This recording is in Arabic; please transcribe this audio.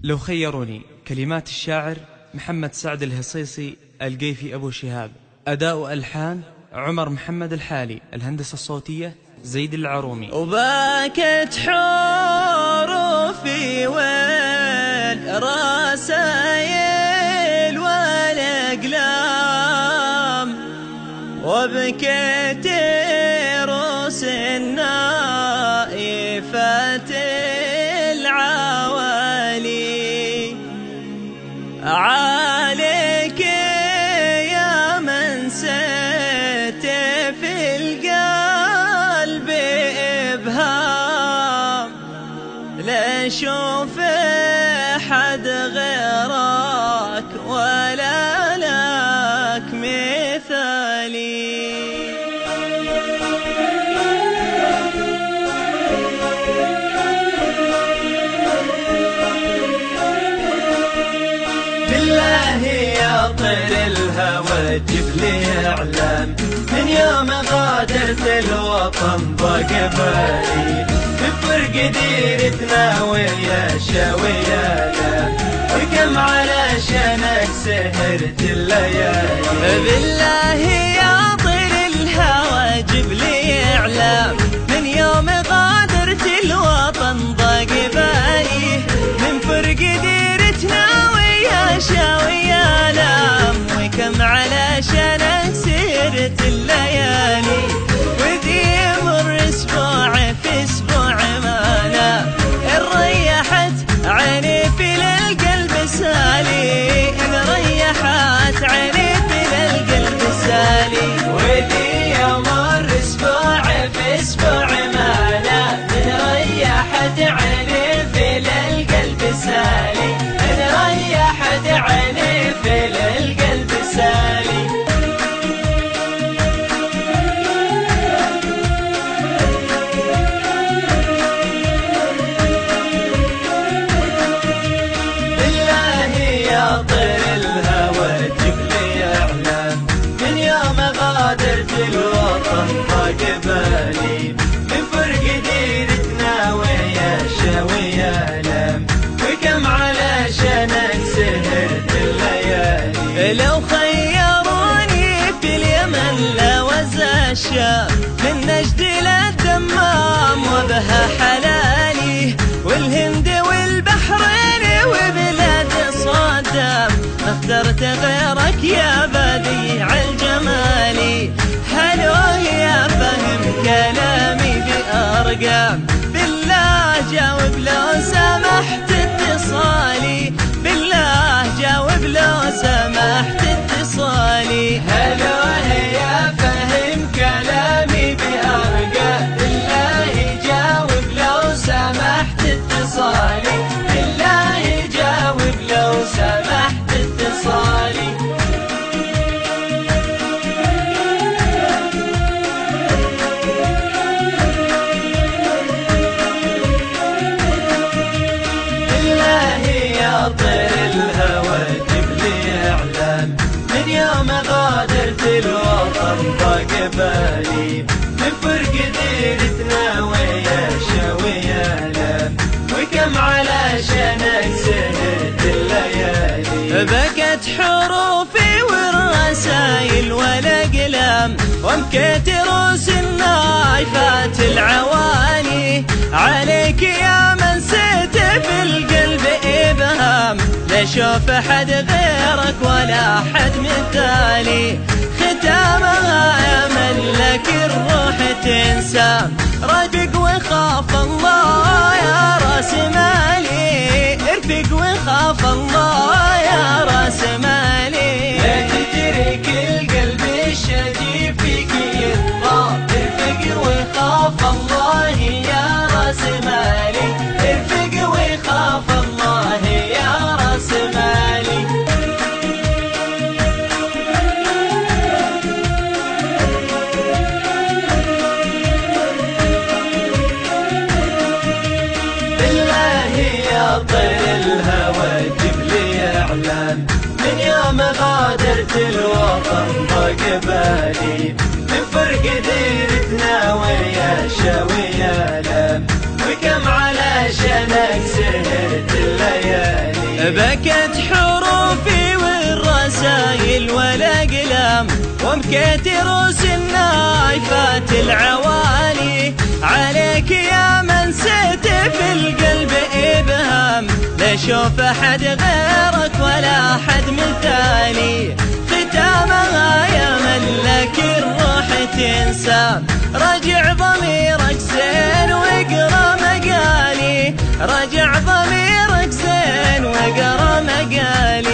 لو خيروني. كلمات الشاعر محمد سعد الهصيصي القيفي أبو شهاب. أداء ألحان عمر محمد الحالي. الهندسة الصوتية زيد العرومي. وباكت حروفي والرسايل والأقلام، وبكيت روس النائفات العوالي عليك يا من سيت في القلب إبهام، لا أشوف أحد غيرك ولا لك مثالي. بالله يا طير الهوى جيب لي اعلام، من يوم غادرت الوطن ضاق بالي، بفرق ديرتنا ويا شاويانا، وكم علشانك سهرت الليالي. بالله يا طير الهوى جيب لي اعلام، من يوم غادرت الوطن ضاق بالي، من فرق ديرتنا شاوي آلام، وكم علشانك سهرت الليالي، وذي يمر اسبوع في اسبوع مانا، إن ريحت عيني في القلب سالي، إن ريحت عيني في القلب سالي، وذي يمر اسبوع في اسبوع مانا، إن ريحت عيني في القلب سالي، إن ريحت عيني في القلب سالي. بالله يا طير الهوى جيب لي اعلام، من يوم غادرت الوطن ضاق بالي، من فرق ديرتنا ويا شاوي آلام، وكم علشانك سهرت الليالي. لو خيروني في اليمن لوزع الشام، من نجد للدمام وبها حلالي، والهند والبحرين وبلاد صدام، ما اخترت غيرك يا بديع الجمالي. هلو يا فهم كلامي بأرقام، بالله جاوب لو سمحت اتصالي، بالله جاوب لو سمحت اتصالي. هلو يا فهم كلامي بأرقام، بالله جاوب لو سمحت اتصالي، بالله جاوب لو سمحت اتصالي. طير الهوى جيب لي اعلام، من يوم غادرت الوطن ضاق بالي، من فرق ديرتنا ويا شاوي آلام، وكم علشانك سهرت الليالي. بكت حروفي والرسايل والأقلام، وبكيت روس النايفات العوالي، عليك يا من سيت في القلب إبهام، لا أشوف أحد غيرك ولا أحد مثالي. ختامها يا من لك الروح تنسام، رفق وخاف الله يا راس مالي، ارفق وخاف الله يا راس مالي. لا تترك القلب الشجيب فيك يرضى، ارفق وخاف الله يا راس مالي، ارفق وخاف الله يا راس مالي. بالله يا طير الهوى جيب لي اعلام، من يوم غادرت الوطن ضاق بالي، من فرق ديرتنا ويا شاوي آلام، وكم علشانك سهرت الليالي. بكت حروفي والرسايل والأقلام، وبكيت روس النايفات العوالي. عليك يا من ست في القلب إبهام، لا أشوف أحد غيرك ولا أحد مثالي. ختامها يا من لك الروح تنسى، رجع ضميرك زين واقرا مقالي، رجع ضميرك زين واقرا مقالي.